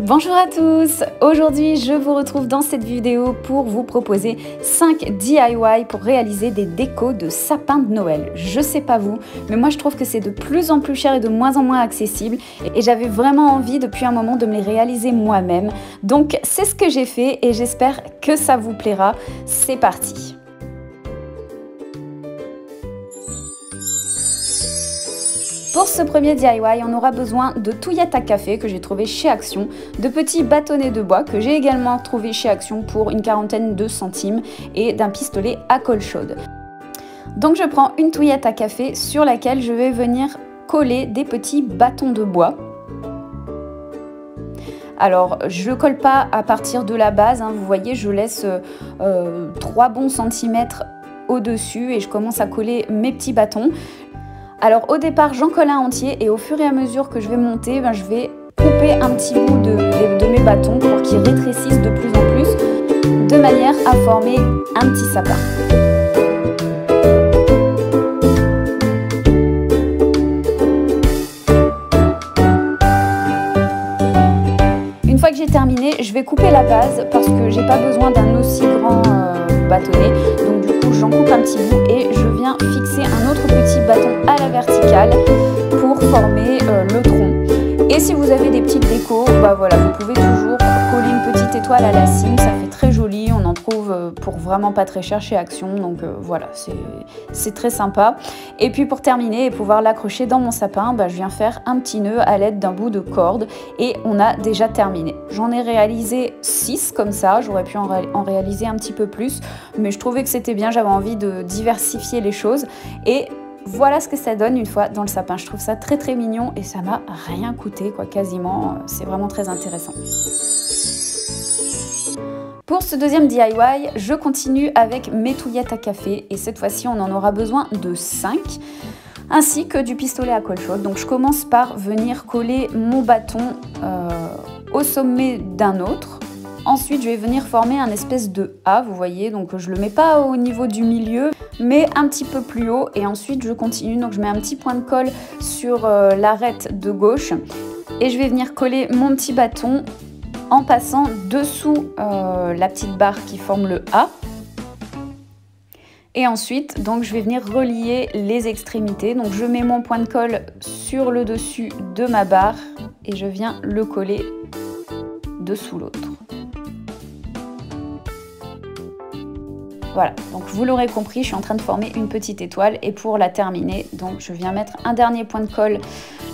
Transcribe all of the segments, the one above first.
Bonjour à tous! Aujourd'hui, je vous retrouve dans cette vidéo pour vous proposer 5 DIY pour réaliser des décos de sapin de Noël. Je sais pas vous, mais moi je trouve que c'est de plus en plus cher et de moins en moins accessible et j'avais vraiment envie depuis un moment de me les réaliser moi-même. Donc c'est ce que j'ai fait et j'espère que ça vous plaira. C'est parti! Pour ce premier DIY, on aura besoin de touillettes à café que j'ai trouvé chez Action, de petits bâtonnets de bois que j'ai également trouvé chez Action pour une quarantaine de centimes et d'un pistolet à colle chaude. Donc je prends une touillette à café sur laquelle je vais venir coller des petits bâtons de bois. Alors, je ne colle pas à partir de la base, hein, vous voyez, je laisse 3 bons centimètres au-dessus et je commence à coller mes petits bâtons. Alors au départ, j'en colle un entier et au fur et à mesure que je vais monter, je vais couper un petit bout de mes bâtons pour qu'ils rétrécissent de plus en plus, de manière à former un petit sapin. Une fois que j'ai terminé, je vais couper la base parce que j'ai pas besoin d'un aussi grand bâtonnet. Donc du coup, j'en coupe un petit bout et je viens fixer un autre petit bâton à la verticale pour former le tronc. Et si vous avez des petites décos, voilà, vous pouvez toujours coller une petite étoile à la cime, ça fait très joli, on en trouve pour vraiment pas très cher chez Action, donc voilà, c'est très sympa. Et puis pour terminer et pouvoir l'accrocher dans mon sapin, je viens faire un petit nœud à l'aide d'un bout de corde et on a déjà terminé. J'en ai réalisé 6 comme ça, j'aurais pu en réaliser un petit peu plus, mais je trouvais que c'était bien, j'avais envie de diversifier les choses et voilà ce que ça donne une fois dans le sapin. Je trouve ça très très mignon et ça m'a rien coûté, quoi, quasiment. C'est vraiment très intéressant. Pour ce deuxième DIY, je continue avec mes touillettes à café et cette fois-ci on en aura besoin de 5 ainsi que du pistolet à colle chaude. Donc je commence par venir coller mon bâton au sommet d'un autre. Ensuite, je vais venir former un espèce de A, vous voyez, donc je le mets pas au niveau du milieu, mais un petit peu plus haut. Et ensuite, je continue, donc je mets un petit point de colle sur l'arête de gauche. Et je vais venir coller mon petit bâton en passant dessous la petite barre qui forme le A. Et ensuite, donc, je vais venir relier les extrémités. Donc, je mets mon point de colle sur le dessus de ma barre et je viens le coller dessous l'autre. Voilà, donc vous l'aurez compris, je suis en train de former une petite étoile et pour la terminer, donc je viens mettre un dernier point de colle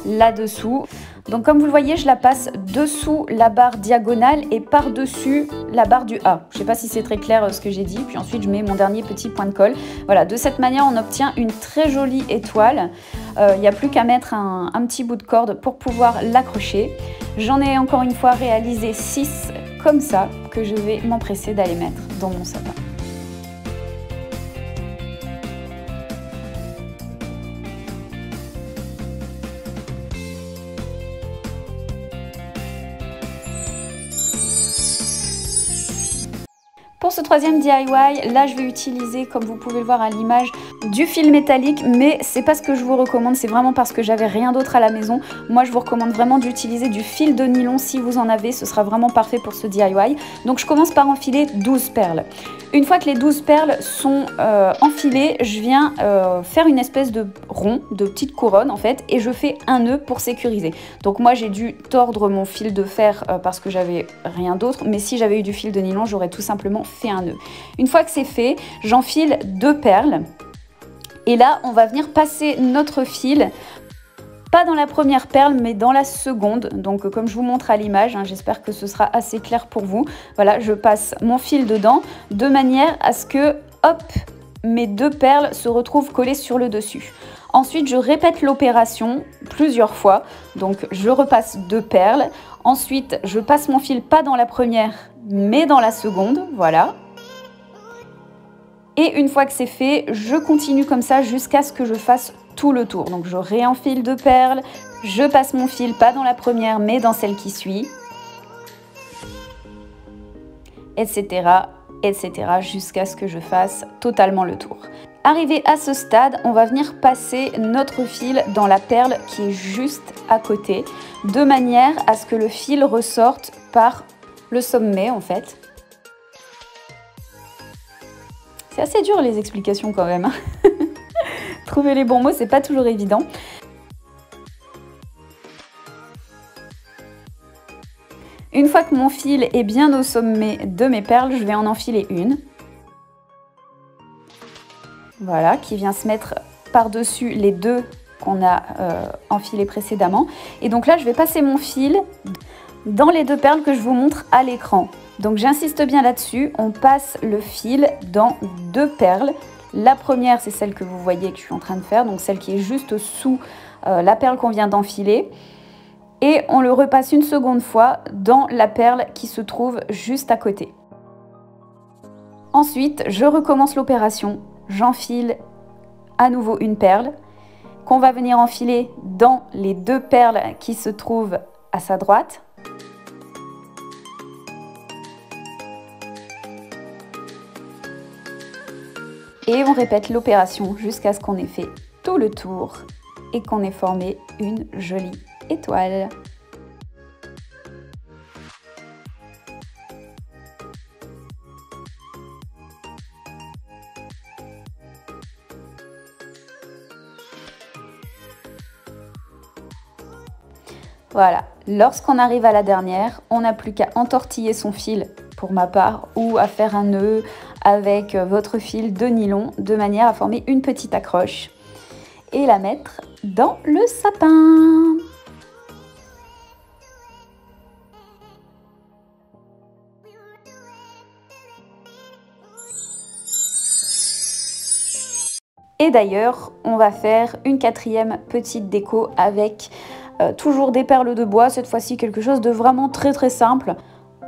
là-dessous. Donc comme vous le voyez, je la passe dessous la barre diagonale et par-dessus la barre du A. Je ne sais pas si c'est très clair ce que j'ai dit, puis ensuite je mets mon dernier petit point de colle. Voilà, de cette manière, on obtient une très jolie étoile. Il n'y a plus qu'à mettre un petit bout de corde pour pouvoir l'accrocher. J'en ai encore une fois réalisé 6 comme ça que je vais m'empresser d'aller mettre dans mon sapin. Pour ce troisième DIY, là je vais utiliser, comme vous pouvez le voir à l'image, du fil métallique, mais c'est pas ce que je vous recommande, c'est vraiment parce que j'avais rien d'autre à la maison. Moi je vous recommande vraiment d'utiliser du fil de nylon si vous en avez, ce sera vraiment parfait pour ce DIY. Donc je commence par enfiler 12 perles. Une fois que les 12 perles sont enfilées, je viens faire une espèce de rond, de petite couronne en fait, et je fais un nœud pour sécuriser. Donc moi j'ai dû tordre mon fil de fer parce que j'avais rien d'autre, mais si j'avais eu du fil de nylon, j'aurais tout simplement fait un nœud. Une fois que c'est fait, j'enfile 2 perles et là on va venir passer notre fil pas dans la première perle mais dans la seconde. Donc comme je vous montre à l'image, hein, j'espère que ce sera assez clair pour vous. Voilà, je passe mon fil dedans de manière à ce que hop, mes 2 perles se retrouvent collées sur le dessus. Ensuite, je répète l'opération plusieurs fois. Donc je repasse 2 perles. Ensuite, je passe mon fil pas dans la première mais dans la seconde, voilà. Et une fois que c'est fait, je continue comme ça jusqu'à ce que je fasse tout le tour. Donc je réenfile 2 perles, je passe mon fil pas dans la première mais dans celle qui suit, etc. etc. jusqu'à ce que je fasse totalement le tour. Arrivé à ce stade, on va venir passer notre fil dans la perle qui est juste à côté, de manière à ce que le fil ressorte par le sommet en fait. C'est assez dur les explications quand même. Trouver les bons mots, c'est pas toujours évident. Une fois que mon fil est bien au sommet de mes perles, je vais en enfiler une. Voilà, qui vient se mettre par-dessus les deux qu'on a enfilés précédemment. Et donc là, je vais passer mon fil dans les deux perles que je vous montre à l'écran. Donc j'insiste bien là-dessus, on passe le fil dans deux perles. La première, c'est celle que vous voyez que je suis en train de faire, donc celle qui est juste sous la perle qu'on vient d'enfiler. Et on le repasse une seconde fois dans la perle qui se trouve juste à côté. Ensuite, je recommence l'opération. J'enfile à nouveau une perle qu'on va venir enfiler dans les deux perles qui se trouvent à sa droite. Et on répète l'opération jusqu'à ce qu'on ait fait tout le tour et qu'on ait formé une jolie étoile. Voilà, lorsqu'on arrive à la dernière, on n'a plus qu'à entortiller son fil pour ma part ou à faire un nœud avec votre fil de nylon de manière à former une petite accroche et la mettre dans le sapin. Et d'ailleurs, on va faire une quatrième petite déco avec toujours des perles de bois, cette fois-ci quelque chose de vraiment très simple.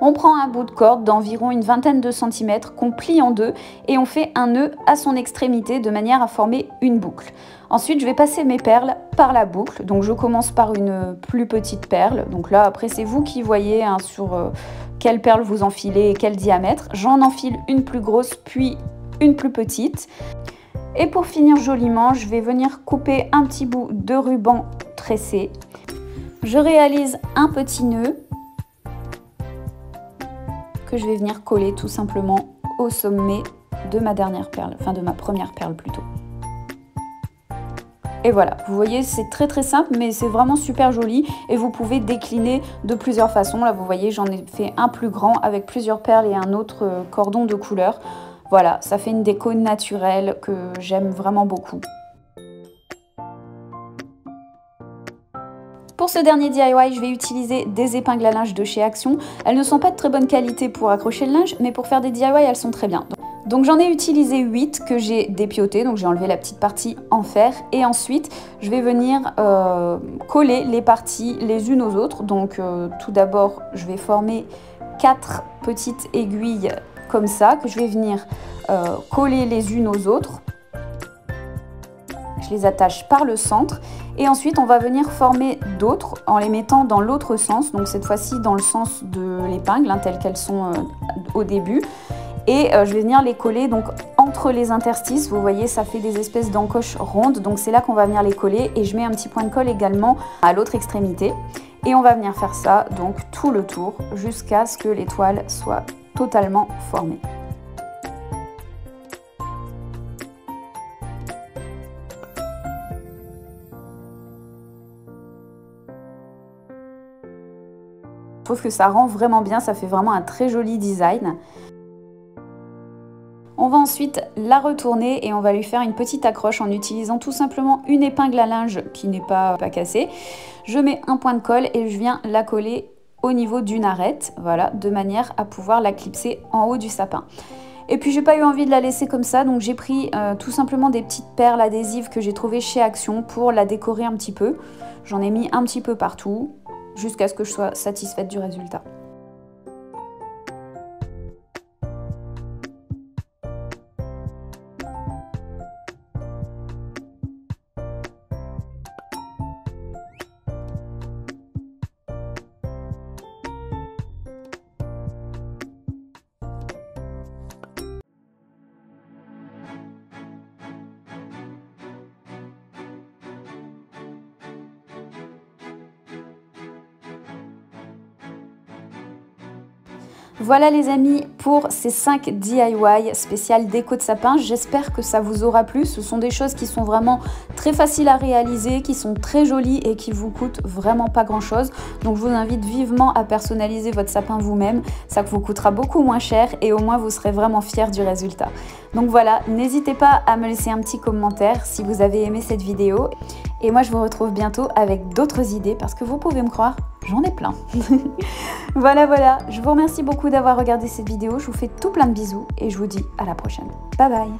On prend un bout de corde d'environ une vingtaine de centimètres qu'on plie en deux et on fait un nœud à son extrémité de manière à former une boucle. Ensuite, je vais passer mes perles par la boucle. Donc je commence par une plus petite perle. Donc là, après, c'est vous qui voyez hein, sur quelle perle vous enfilez et quel diamètre. J'en enfile une plus grosse, puis une plus petite. Et pour finir joliment, je vais venir couper un petit bout de ruban tressé. Je réalise un petit nœud que je vais venir coller tout simplement au sommet de ma dernière perle, enfin de ma première perle plutôt. Et voilà, vous voyez, c'est très simple, mais c'est vraiment super joli et vous pouvez décliner de plusieurs façons. Là, vous voyez, j'en ai fait un plus grand avec plusieurs perles et un autre cordon de couleur. Voilà, ça fait une déco naturelle que j'aime vraiment beaucoup. Pour ce dernier DIY, je vais utiliser des épingles à linge de chez Action. Elles ne sont pas de très bonne qualité pour accrocher le linge, mais pour faire des DIY, elles sont très bien. Donc j'en ai utilisé 8 que j'ai dépiauté, donc j'ai enlevé la petite partie en fer. Et ensuite, je vais venir coller les parties les unes aux autres. Donc tout d'abord, je vais former 4 petites aiguilles comme ça, que je vais venir coller les unes aux autres. Je les attache par le centre et ensuite on va venir former d'autres en les mettant dans l'autre sens, donc cette fois-ci dans le sens de l'épingle, hein, telles qu'elles sont au début. Et je vais venir les coller donc entre les interstices, vous voyez ça fait des espèces d'encoches rondes, donc c'est là qu'on va venir les coller et je mets un petit point de colle également à l'autre extrémité. Et on va venir faire ça donc tout le tour jusqu'à ce que l'étoile soit totalement formée. Je trouve que ça rend vraiment bien, ça fait vraiment un très joli design. On va ensuite la retourner et on va lui faire une petite accroche en utilisant tout simplement une épingle à linge qui n'est pas cassée. Je mets un point de colle et je viens la coller au niveau d'une arête, voilà, de manière à pouvoir la clipser en haut du sapin. Et puis j'ai pas eu envie de la laisser comme ça, donc j'ai pris tout simplement des petites perles adhésives que j'ai trouvées chez Action pour la décorer un petit peu. J'en ai mis un petit peu partout, jusqu'à ce que je sois satisfaite du résultat. Voilà les amis pour ces 5 DIY spécial déco de sapin. J'espère que ça vous aura plu. Ce sont des choses qui sont vraiment très faciles à réaliser, qui sont très jolies et qui vous coûtent vraiment pas grand chose. Donc je vous invite vivement à personnaliser votre sapin vous-même. Ça vous coûtera beaucoup moins cher et au moins vous serez vraiment fiers du résultat. Donc voilà, n'hésitez pas à me laisser un petit commentaire si vous avez aimé cette vidéo. Et moi je vous retrouve bientôt avec d'autres idées parce que vous pouvez me croire, j'en ai plein. Voilà, je vous remercie beaucoup d'avoir regardé cette vidéo, je vous fais tout plein de bisous et je vous dis à la prochaine. Bye bye.